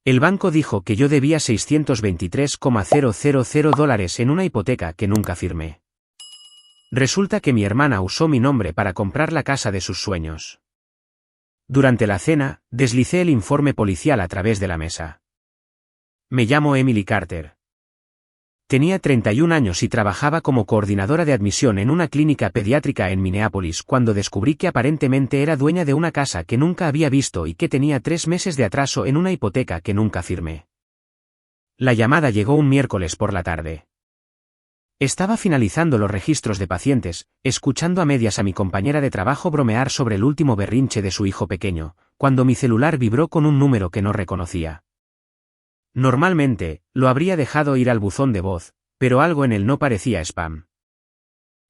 El banco dijo que yo debía $623,000 en una hipoteca que nunca firmé. Resulta que mi hermana usó mi nombre para comprar la casa de sus sueños. Durante la cena, deslicé el informe policial a través de la mesa. Me llamo Emily Carter. Tenía 31 años y trabajaba como coordinadora de admisión en una clínica pediátrica en Minneapolis cuando descubrí que aparentemente era dueña de una casa que nunca había visto y que tenía 3 meses de atraso en una hipoteca que nunca firmé. La llamada llegó un miércoles por la tarde. Estaba finalizando los registros de pacientes, escuchando a medias a mi compañera de trabajo bromear sobre el último berrinche de su hijo pequeño, cuando mi celular vibró con un número que no reconocía. Normalmente, lo habría dejado ir al buzón de voz, pero algo en él no parecía spam.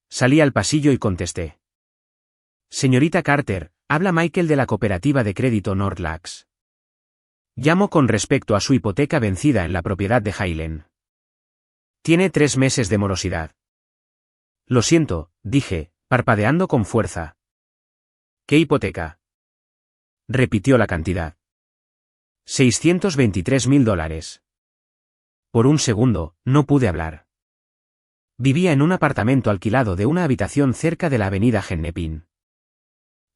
Salí al pasillo y contesté. Señorita Carter, habla Michael de la cooperativa de crédito Nordlux. Llamo con respecto a su hipoteca vencida en la propiedad de Highland. Tiene 3 meses de morosidad. Lo siento, dije, parpadeando con fuerza. ¿Qué hipoteca? Repitió la cantidad. $623,000. Por un segundo, no pude hablar. Vivía en un apartamento alquilado de una habitación cerca de la avenida Hennepin.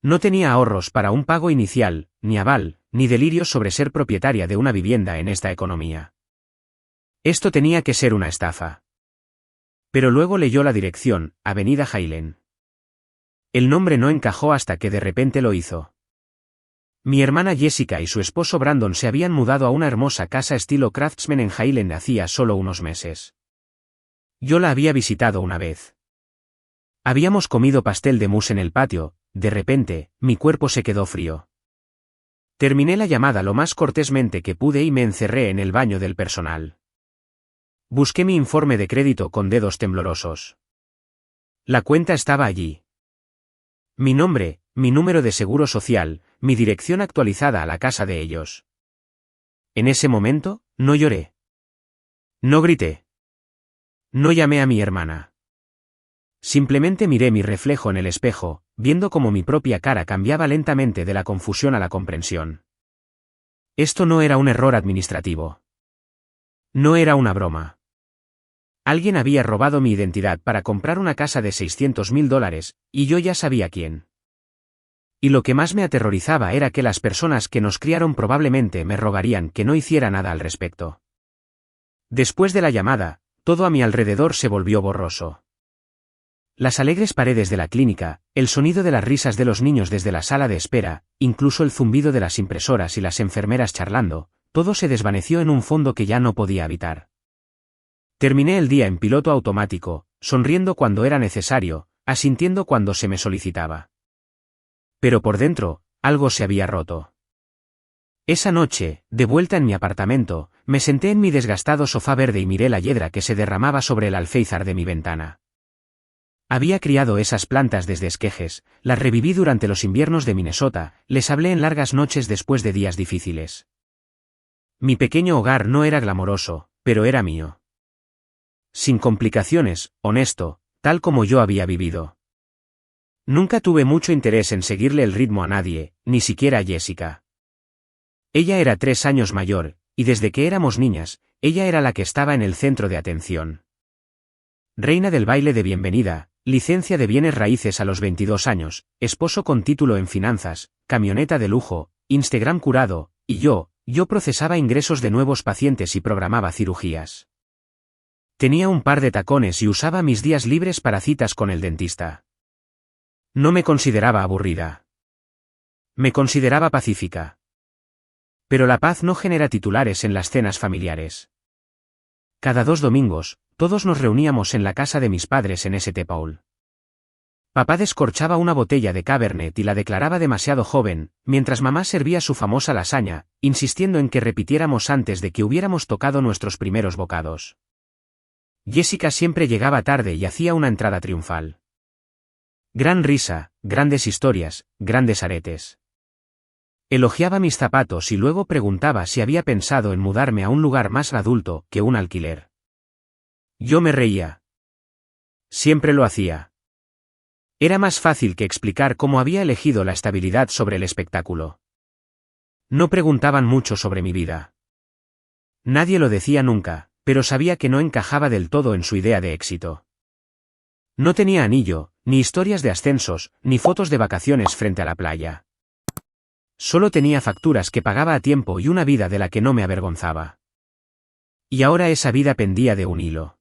No tenía ahorros para un pago inicial, ni aval, ni delirios sobre ser propietaria de una vivienda en esta economía. Esto tenía que ser una estafa. Pero luego leyó la dirección, Avenida Highland. El nombre no encajó hasta que de repente lo hizo. Mi hermana Jessica y su esposo Brandon se habían mudado a una hermosa casa estilo Craftsman en Highland hacía solo unos meses. Yo la había visitado una vez. Habíamos comido pastel de mousse en el patio, de repente, mi cuerpo se quedó frío. Terminé la llamada lo más cortésmente que pude y me encerré en el baño del personal. Busqué mi informe de crédito con dedos temblorosos. La cuenta estaba allí. Mi nombre, mi número de seguro social, mi dirección actualizada a la casa de ellos. En ese momento, no lloré. No grité. No llamé a mi hermana. Simplemente miré mi reflejo en el espejo, viendo cómo mi propia cara cambiaba lentamente de la confusión a la comprensión. Esto no era un error administrativo. No era una broma. Alguien había robado mi identidad para comprar una casa de $600,000, y yo ya sabía quién. Y lo que más me aterrorizaba era que las personas que nos criaron probablemente me rogarían que no hiciera nada al respecto. Después de la llamada, todo a mi alrededor se volvió borroso. Las alegres paredes de la clínica, el sonido de las risas de los niños desde la sala de espera, incluso el zumbido de las impresoras y las enfermeras charlando, todo se desvaneció en un fondo que ya no podía habitar. Terminé el día en piloto automático, sonriendo cuando era necesario, asintiendo cuando se me solicitaba. Pero por dentro, algo se había roto. Esa noche, de vuelta en mi apartamento, me senté en mi desgastado sofá verde y miré la hiedra que se derramaba sobre el alféizar de mi ventana. Había criado esas plantas desde esquejes, las reviví durante los inviernos de Minnesota, les hablé en largas noches después de días difíciles. Mi pequeño hogar no era glamoroso, pero era mío. Sin complicaciones, honesto, tal como yo había vivido. Nunca tuve mucho interés en seguirle el ritmo a nadie, ni siquiera a Jessica. Ella era 3 años mayor, y desde que éramos niñas, ella era la que estaba en el centro de atención. Reina del baile de bienvenida, licencia de bienes raíces a los 22 años, esposo con título en finanzas, camioneta de lujo, Instagram curado, y yo procesaba ingresos de nuevos pacientes y programaba cirugías. Tenía un par de tacones y usaba mis días libres para citas con el dentista. No me consideraba aburrida. Me consideraba pacífica. Pero la paz no genera titulares en las cenas familiares. Cada 2 domingos, todos nos reuníamos en la casa de mis padres en St. Paul. Papá descorchaba una botella de Cabernet y la declaraba demasiado joven, mientras mamá servía su famosa lasaña, insistiendo en que repitiéramos antes de que hubiéramos tocado nuestros primeros bocados. Jessica siempre llegaba tarde y hacía una entrada triunfal. Gran risa, grandes historias, grandes aretes. Elogiaba mis zapatos y luego preguntaba si había pensado en mudarme a un lugar más adulto que un alquiler. Yo me reía. Siempre lo hacía. Era más fácil que explicar cómo había elegido la estabilidad sobre el espectáculo. No preguntaban mucho sobre mi vida. Nadie lo decía nunca, pero sabía que no encajaba del todo en su idea de éxito. No tenía anillo, ni historias de ascensos, ni fotos de vacaciones frente a la playa. Solo tenía facturas que pagaba a tiempo y una vida de la que no me avergonzaba. Y ahora esa vida pendía de un hilo.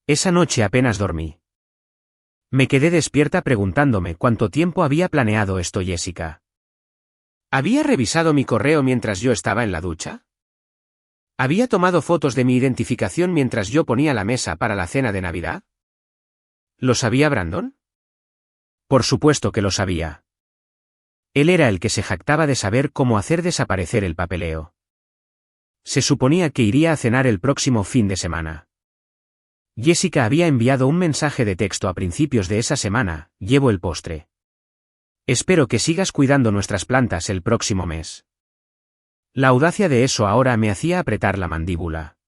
Esa noche apenas dormí. Me quedé despierta preguntándome cuánto tiempo había planeado esto Jessica. ¿Había revisado mi correo mientras yo estaba en la ducha? ¿Había tomado fotos de mi identificación mientras yo ponía la mesa para la cena de Navidad? ¿Lo sabía Brandon? Por supuesto que lo sabía. Él era el que se jactaba de saber cómo hacer desaparecer el papeleo. Se suponía que iría a cenar el próximo fin de semana. Jessica había enviado un mensaje de texto a principios de esa semana: llevo el postre. Espero que sigas cuidando nuestras plantas el próximo mes. La audacia de eso ahora me hacía apretar la mandíbula.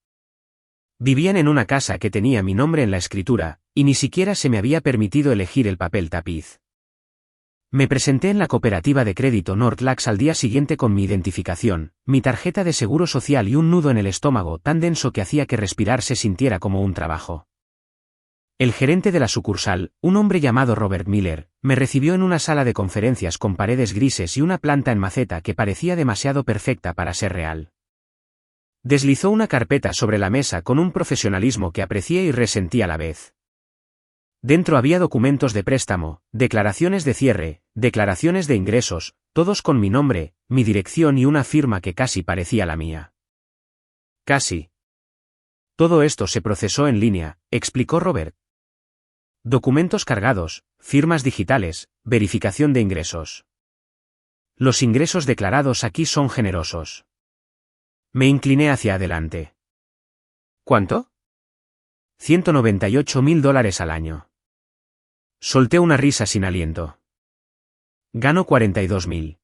Vivían en una casa que tenía mi nombre en la escritura, y ni siquiera se me había permitido elegir el papel tapiz. Me presenté en la cooperativa de crédito Nordlax al día siguiente con mi identificación, mi tarjeta de seguro social y un nudo en el estómago tan denso que hacía que respirar se sintiera como un trabajo. El gerente de la sucursal, un hombre llamado Robert Miller, me recibió en una sala de conferencias con paredes grises y una planta en maceta que parecía demasiado perfecta para ser real. Deslizó una carpeta sobre la mesa con un profesionalismo que aprecié y resentí a la vez. Dentro había documentos de préstamo, declaraciones de cierre, declaraciones de ingresos, todos con mi nombre, mi dirección y una firma que casi parecía la mía. Casi. Todo esto se procesó en línea, explicó Robert. Documentos cargados, firmas digitales, verificación de ingresos. Los ingresos declarados aquí son generosos. Me incliné hacia adelante. ¿Cuánto? $198.000 al año. Solté una risa sin aliento. Gano 42.000.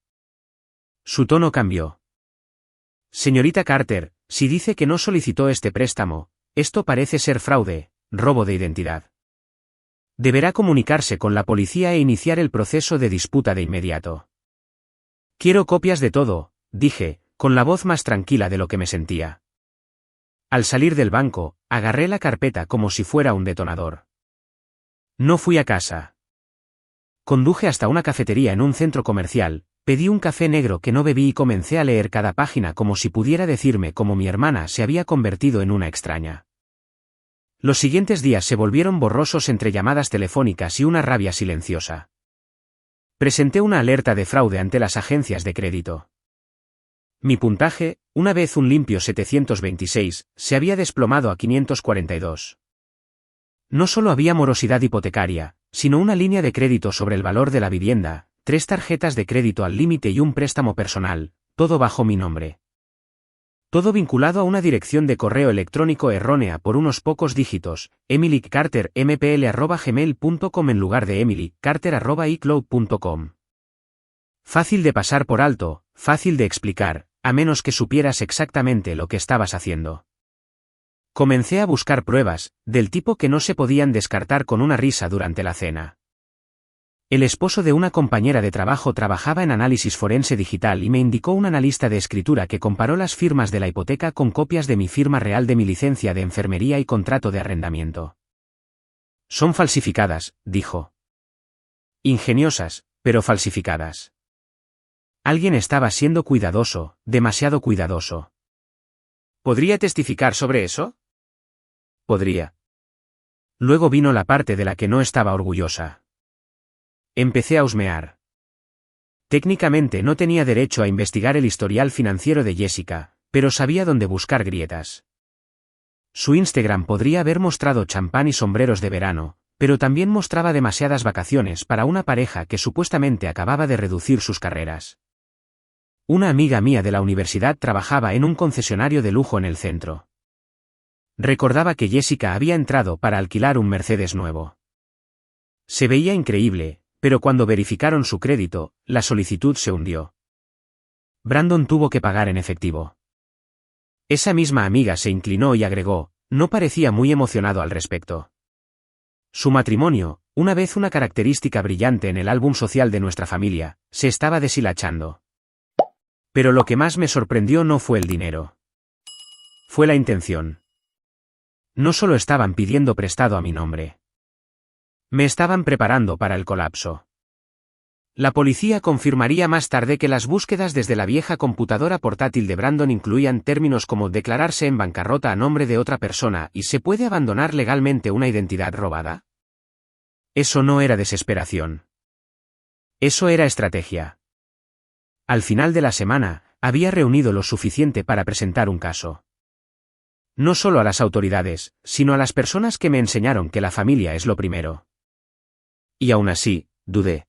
Su tono cambió. Señorita Carter, si dice que no solicitó este préstamo, esto parece ser fraude, robo de identidad. Deberá comunicarse con la policía e iniciar el proceso de disputa de inmediato. Quiero copias de todo, dije, con la voz más tranquila de lo que me sentía. Al salir del banco, agarré la carpeta como si fuera un detonador. No fui a casa. Conduje hasta una cafetería en un centro comercial, pedí un café negro que no bebí y comencé a leer cada página como si pudiera decirme cómo mi hermana se había convertido en una extraña. Los siguientes días se volvieron borrosos entre llamadas telefónicas y una rabia silenciosa. Presenté una alerta de fraude ante las agencias de crédito. Mi puntaje, una vez un limpio 726, se había desplomado a 542. No solo había morosidad hipotecaria, sino una línea de crédito sobre el valor de la vivienda, 3 tarjetas de crédito al límite y un préstamo personal, todo bajo mi nombre. Todo vinculado a una dirección de correo electrónico errónea por unos pocos dígitos, emilycartermpl@gmail.com en lugar de emilycarter@icloud.com. Fácil de pasar por alto, fácil de explicar, a menos que supieras exactamente lo que estabas haciendo. Comencé a buscar pruebas, del tipo que no se podían descartar con una risa durante la cena. El esposo de una compañera de trabajo trabajaba en análisis forense digital y me indicó un analista de escritura que comparó las firmas de la hipoteca con copias de mi firma real de mi licencia de enfermería y contrato de arrendamiento. Son falsificadas, dijo. Ingeniosas, pero falsificadas. Alguien estaba siendo cuidadoso, demasiado cuidadoso. ¿Podría testificar sobre eso? Podría. Luego vino la parte de la que no estaba orgullosa. Empecé a husmear. Técnicamente no tenía derecho a investigar el historial financiero de Jessica, pero sabía dónde buscar grietas. Su Instagram podría haber mostrado champán y sombreros de verano, pero también mostraba demasiadas vacaciones para una pareja que supuestamente acababa de reducir sus carreras. Una amiga mía de la universidad trabajaba en un concesionario de lujo en el centro. Recordaba que Jessica había entrado para alquilar un Mercedes nuevo. Se veía increíble, pero cuando verificaron su crédito, la solicitud se hundió. Brandon tuvo que pagar en efectivo. Esa misma amiga se inclinó y agregó, no parecía muy emocionado al respecto. Su matrimonio, una vez una característica brillante en el álbum social de nuestra familia, se estaba deshilachando. Pero lo que más me sorprendió no fue el dinero. fue la intención. No solo estaban pidiendo prestado a mi nombre. Me estaban preparando para el colapso. La policía confirmaría más tarde que las búsquedas desde la vieja computadora portátil de Brandon incluían términos como declararse en bancarrota a nombre de otra persona y ¿se puede abandonar legalmente una identidad robada? Eso no era desesperación. Eso era estrategia. Al final de la semana, había reunido lo suficiente para presentar un caso. No solo a las autoridades, sino a las personas que me enseñaron que la familia es lo primero. Y aún así, dudé.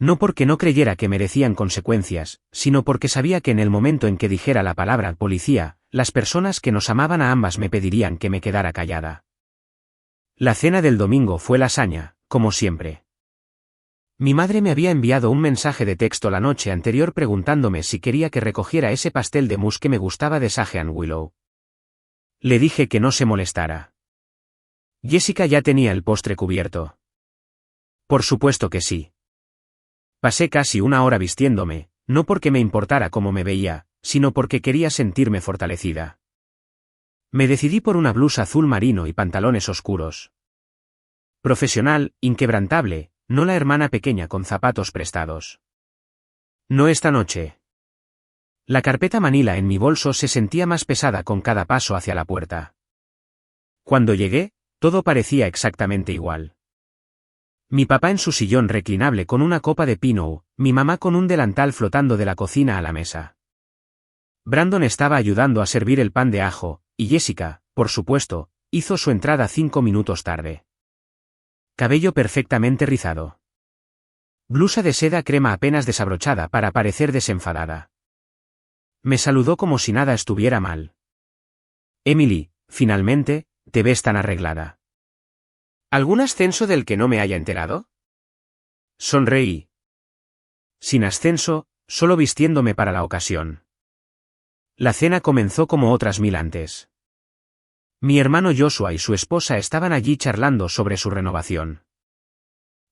No porque no creyera que merecían consecuencias, sino porque sabía que en el momento en que dijera la palabra policía, las personas que nos amaban a ambas me pedirían que me quedara callada. La cena del domingo fue lasaña, como siempre. Mi madre me había enviado un mensaje de texto la noche anterior preguntándome si quería que recogiera ese pastel de mousse que me gustaba de Sage and Willow. Le dije que no se molestara. Jessica ya tenía el postre cubierto. Por supuesto que sí. Pasé casi una hora vistiéndome, no porque me importara cómo me veía, sino porque quería sentirme fortalecida. Me decidí por una blusa azul marino y pantalones oscuros. Profesional, inquebrantable, no la hermana pequeña con zapatos prestados. No esta noche. La carpeta manila en mi bolso se sentía más pesada con cada paso hacia la puerta. Cuando llegué, todo parecía exactamente igual. Mi papá en su sillón reclinable con una copa de Pinot, mi mamá con un delantal flotando de la cocina a la mesa. Brandon estaba ayudando a servir el pan de ajo, y Jessica, por supuesto, hizo su entrada 5 minutos tarde. Cabello perfectamente rizado. Blusa de seda crema apenas desabrochada para parecer desenfadada. Me saludó como si nada estuviera mal. Emily, finalmente, te ves tan arreglada. ¿Algún ascenso del que no me haya enterado? Sonreí. Sin ascenso, solo vistiéndome para la ocasión. La cena comenzó como otras 1000 antes. Mi hermano Joshua y su esposa estaban allí charlando sobre su renovación.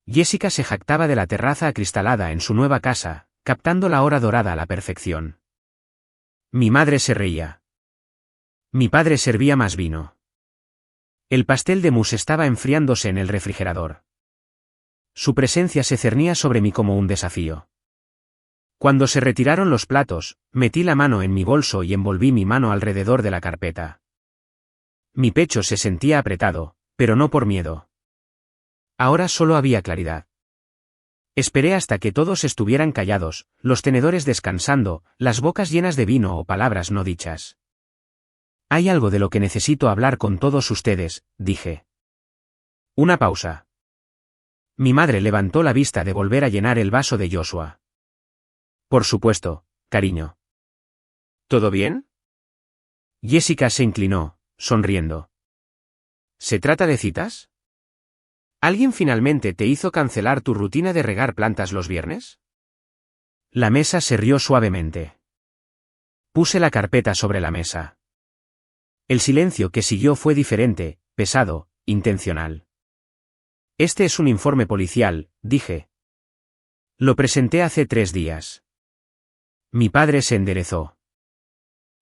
Jessica se jactaba de la terraza acristalada en su nueva casa, captando la hora dorada a la perfección. Mi madre se reía. Mi padre servía más vino. El pastel de mousse estaba enfriándose en el refrigerador. Su presencia se cernía sobre mí como un desafío. Cuando se retiraron los platos, metí la mano en mi bolso y envolví mi mano alrededor de la carpeta. Mi pecho se sentía apretado, pero no por miedo. Ahora solo había claridad. Esperé hasta que todos estuvieran callados, los tenedores descansando, las bocas llenas de vino o palabras no dichas. Hay algo de lo que necesito hablar con todos ustedes, dije. Una pausa. Mi madre levantó la vista de volver a llenar el vaso de Joshua. Por supuesto, cariño. ¿Todo bien? Jessica se inclinó, sonriendo. ¿Se trata de citas? ¿Alguien finalmente te hizo cancelar tu rutina de regar plantas los viernes? La mesa se rió suavemente. Puse la carpeta sobre la mesa. El silencio que siguió fue diferente, pesado, intencional. Este es un informe policial, dije. Lo presenté hace 3 días. Mi padre se enderezó.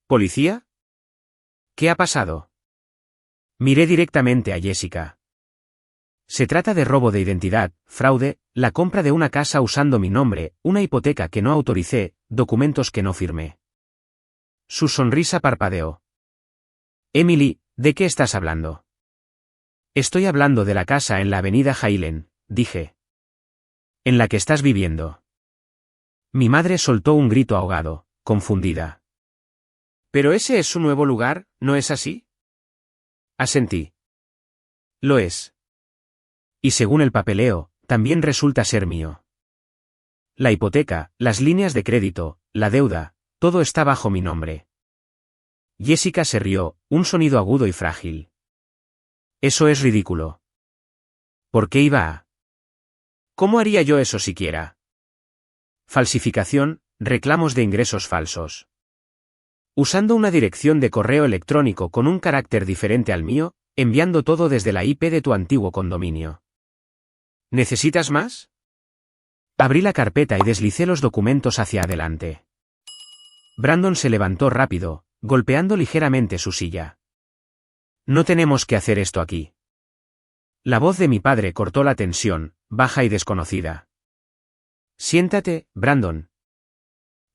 ¿Policía? ¿Qué ha pasado? Miré directamente a Jessica. Se trata de robo de identidad, fraude, la compra de una casa usando mi nombre, una hipoteca que no autoricé, documentos que no firmé. Su sonrisa parpadeó. Emily, ¿de qué estás hablando? Estoy hablando de la casa en la avenida Highland, dije. ¿En la que estás viviendo? Mi madre soltó un grito ahogado, confundida. Pero ese es su nuevo lugar, ¿no es así? Asentí. Lo es. Y según el papeleo, también resulta ser mío. La hipoteca, las líneas de crédito, la deuda, todo está bajo mi nombre. Jessica se rió, un sonido agudo y frágil. Eso es ridículo. ¿Por qué iba a? ¿Cómo haría yo eso siquiera? Falsificación, reclamos de ingresos falsos. Usando una dirección de correo electrónico con un carácter diferente al mío, enviando todo desde la IP de tu antiguo condominio. ¿Necesitas más? Abrí la carpeta y deslicé los documentos hacia adelante. Brandon se levantó rápido, golpeando ligeramente su silla. No tenemos que hacer esto aquí. La voz de mi padre cortó la tensión, baja y desconocida. Siéntate, Brandon.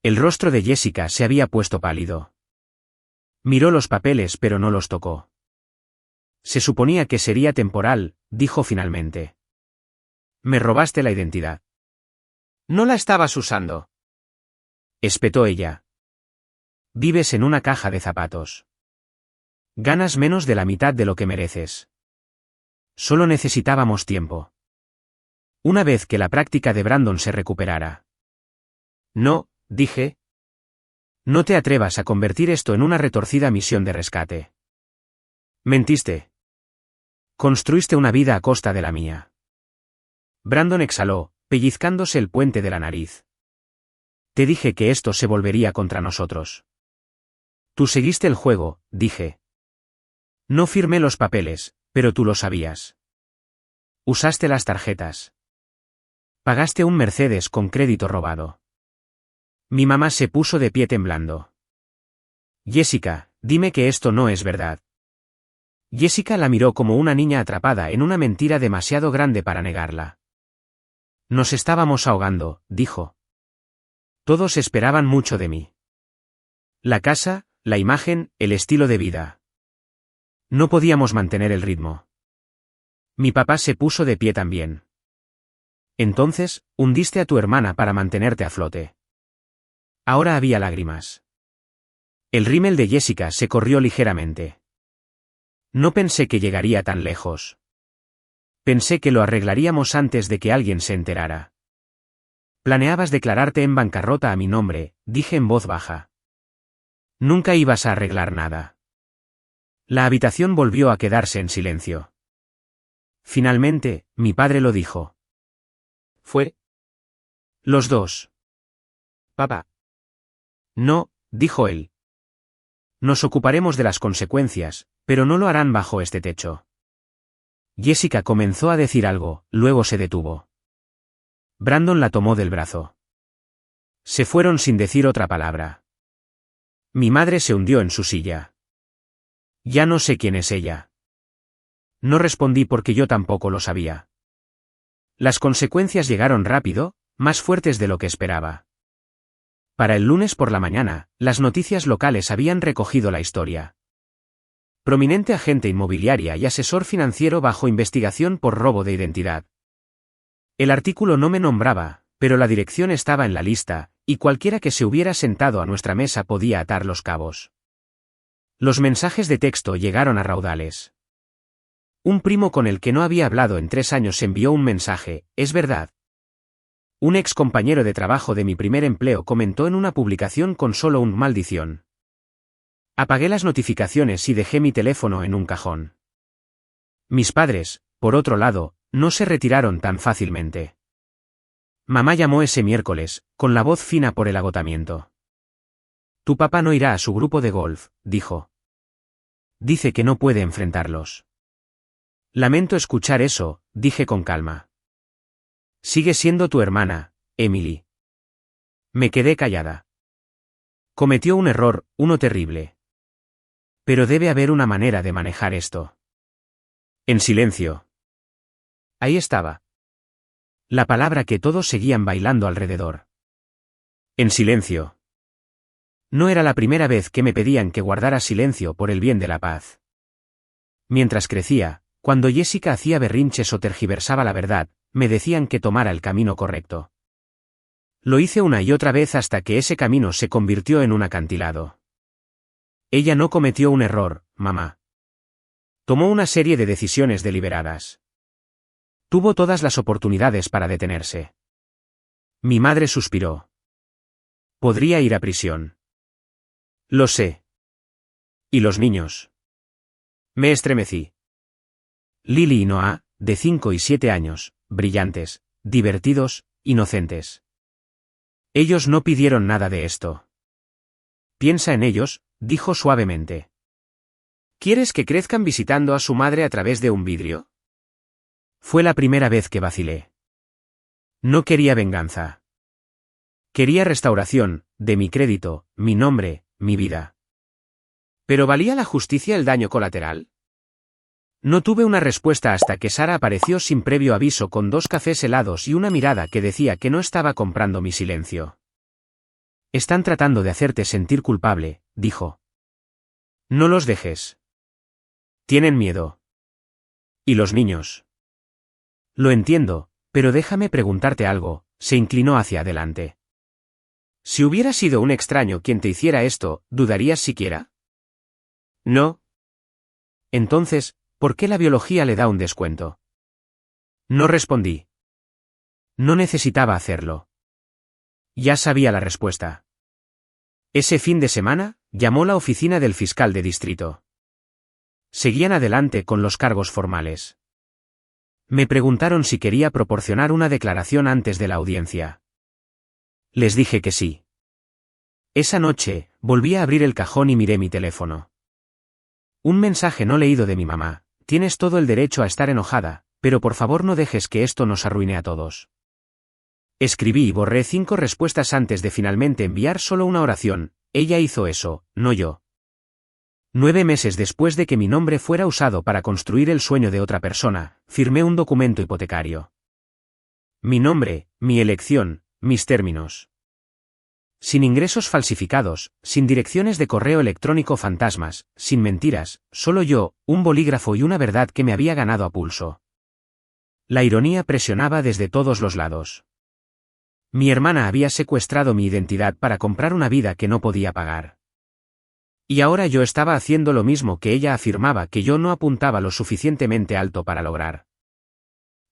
El rostro de Jessica se había puesto pálido. Miró los papeles pero no los tocó. Se suponía que sería temporal, dijo finalmente. Me robaste la identidad. No la estabas usando. Espetó ella. Vives en una caja de zapatos. Ganas menos de la mitad de lo que mereces. Solo necesitábamos tiempo. Una vez que la práctica de Brandon se recuperara. No, dije. No te atrevas a convertir esto en una retorcida misión de rescate. Mentiste. Construiste una vida a costa de la mía. Brandon exhaló, pellizcándose el puente de la nariz. Te dije que esto se volvería contra nosotros. Tú seguiste el juego, dije. No firmé los papeles, pero tú lo sabías. Usaste las tarjetas. Pagaste un Mercedes con crédito robado. Mi mamá se puso de pie temblando. Jessica, dime que esto no es verdad. Jessica la miró como una niña atrapada en una mentira demasiado grande para negarla. Nos estábamos ahogando, dijo. Todos esperaban mucho de mí. La casa, la imagen, el estilo de vida. No podíamos mantener el ritmo. Mi papá se puso de pie también. Entonces, hundiste a tu hermana para mantenerte a flote. Ahora había lágrimas. El rímel de Jessica se corrió ligeramente. No pensé que llegaría tan lejos. Pensé que lo arreglaríamos antes de que alguien se enterara. Planeabas declararte en bancarrota a mi nombre, dije en voz baja. Nunca ibas a arreglar nada. La habitación volvió a quedarse en silencio. Finalmente, mi padre lo dijo. ¿Fue? Los dos. Papá. No, dijo él. Nos ocuparemos de las consecuencias, pero no lo harán bajo este techo. Jessica comenzó a decir algo, luego se detuvo. Brandon la tomó del brazo. Se fueron sin decir otra palabra. Mi madre se hundió en su silla. Ya no sé quién es ella. No respondí porque yo tampoco lo sabía. Las consecuencias llegaron rápido, más fuertes de lo que esperaba. Para el lunes por la mañana, las noticias locales habían recogido la historia. Prominente agente inmobiliaria y asesor financiero bajo investigación por robo de identidad. El artículo no me nombraba, pero la dirección estaba en la lista, y cualquiera que se hubiera sentado a nuestra mesa podía atar los cabos. Los mensajes de texto llegaron a raudales. Un primo con el que no había hablado en 3 años envió un mensaje, ¿es verdad? Un ex compañero de trabajo de mi primer empleo comentó en una publicación con solo un maldición. Apagué las notificaciones y dejé mi teléfono en un cajón. Mis padres, por otro lado, no se retiraron tan fácilmente. Mamá llamó ese miércoles, con la voz fina por el agotamiento. Tu papá no irá a su grupo de golf, dijo. Dice que no puede enfrentarlos. Lamento escuchar eso, dije con calma. Sigue siendo tu hermana, Emily. Me quedé callada. Cometió un error, uno terrible. Pero debe haber una manera de manejar esto. En silencio. Ahí estaba. La palabra que todos seguían bailando alrededor. En silencio. No era la primera vez que me pedían que guardara silencio por el bien de la paz. Mientras crecía, cuando Jessica hacía berrinches o tergiversaba la verdad, me decían que tomara el camino correcto. Lo hice una y otra vez hasta que ese camino se convirtió en un acantilado. Ella no cometió un error, mamá. Tomó una serie de decisiones deliberadas. Tuvo todas las oportunidades para detenerse. Mi madre suspiró. Podría ir a prisión. Lo sé. ¿Y los niños? Me estremecí. Lily y Noah, de 5 y 7 años, brillantes, divertidos, inocentes. Ellos no pidieron nada de esto. Piensa en ellos, dijo suavemente. ¿Quieres que crezcan visitando a su madre a través de un vidrio? Fue la primera vez que vacilé. No quería venganza. Quería restauración, de mi crédito, mi nombre, mi vida. ¿Pero valía la justicia el daño colateral? No tuve una respuesta hasta que Sara apareció sin previo aviso con 2 cafés helados y una mirada que decía que no estaba comprando mi silencio. Están tratando de hacerte sentir culpable, dijo. No los dejes. Tienen miedo. ¿Y los niños? Lo entiendo, pero déjame preguntarte algo, se inclinó hacia adelante. Si hubiera sido un extraño quien te hiciera esto, ¿dudarías siquiera? No. Entonces, ¿por qué la biología le da un descuento? No respondí. No necesitaba hacerlo. Ya sabía la respuesta. Ese fin de semana, llamó la oficina del fiscal de distrito. Seguían adelante con los cargos formales. Me preguntaron si quería proporcionar una declaración antes de la audiencia. Les dije que sí. Esa noche, volví a abrir el cajón y miré mi teléfono. Un mensaje no leído de mi mamá. Tienes todo el derecho a estar enojada, pero por favor no dejes que esto nos arruine a todos. Escribí y borré 5 respuestas antes de finalmente enviar solo una oración. Ella hizo eso, no yo. 9 meses después de que mi nombre fuera usado para construir el sueño de otra persona, firmé un documento hipotecario. Mi nombre, mi elección, mis términos. Sin ingresos falsificados, sin direcciones de correo electrónico fantasmas, sin mentiras, solo yo, un bolígrafo y una verdad que me había ganado a pulso. La ironía presionaba desde todos los lados. Mi hermana había secuestrado mi identidad para comprar una vida que no podía pagar. Y ahora yo estaba haciendo lo mismo que ella afirmaba que yo no apuntaba lo suficientemente alto para lograr.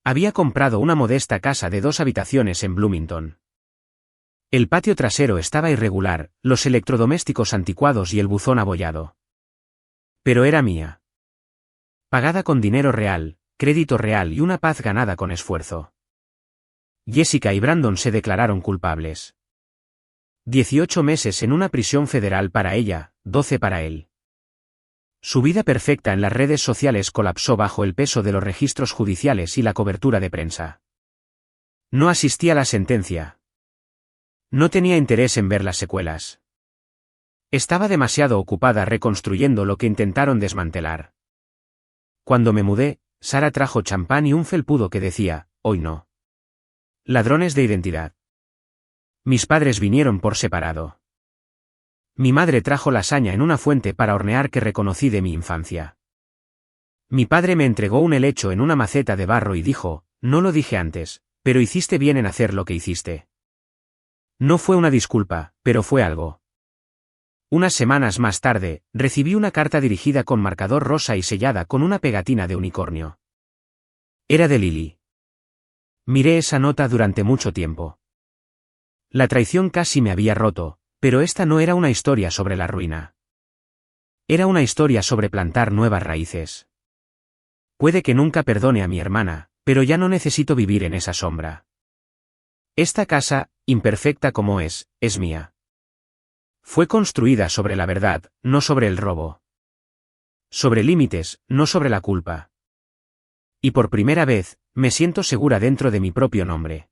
Había comprado una modesta casa de 2 habitaciones en Bloomington. El patio trasero estaba irregular, los electrodomésticos anticuados y el buzón abollado. Pero era mía. Pagada con dinero real, crédito real y una paz ganada con esfuerzo. Jessica y Brandon se declararon culpables. 18 meses en una prisión federal para ella, 12 para él. Su vida perfecta en las redes sociales colapsó bajo el peso de los registros judiciales y la cobertura de prensa. No asistí a la sentencia. No tenía interés en ver las secuelas. Estaba demasiado ocupada reconstruyendo lo que intentaron desmantelar. Cuando me mudé, Sara trajo champán y un felpudo que decía, hoy no. Ladrones de identidad. Mis padres vinieron por separado. Mi madre trajo lasaña en una fuente para hornear que reconocí de mi infancia. Mi padre me entregó un helecho en una maceta de barro y dijo, no lo dije antes, pero hiciste bien en hacer lo que hiciste. No fue una disculpa, pero fue algo. Unas semanas más tarde, recibí una carta dirigida con marcador rosa y sellada con una pegatina de unicornio. Era de Lily. Miré esa nota durante mucho tiempo. La traición casi me había roto, pero esta no era una historia sobre la ruina. Era una historia sobre plantar nuevas raíces. Puede que nunca perdone a mi hermana, pero ya no necesito vivir en esa sombra. Esta casa, imperfecta como es mía. Fue construida sobre la verdad, no sobre el robo. Sobre límites, no sobre la culpa. Y por primera vez, me siento segura dentro de mi propio nombre.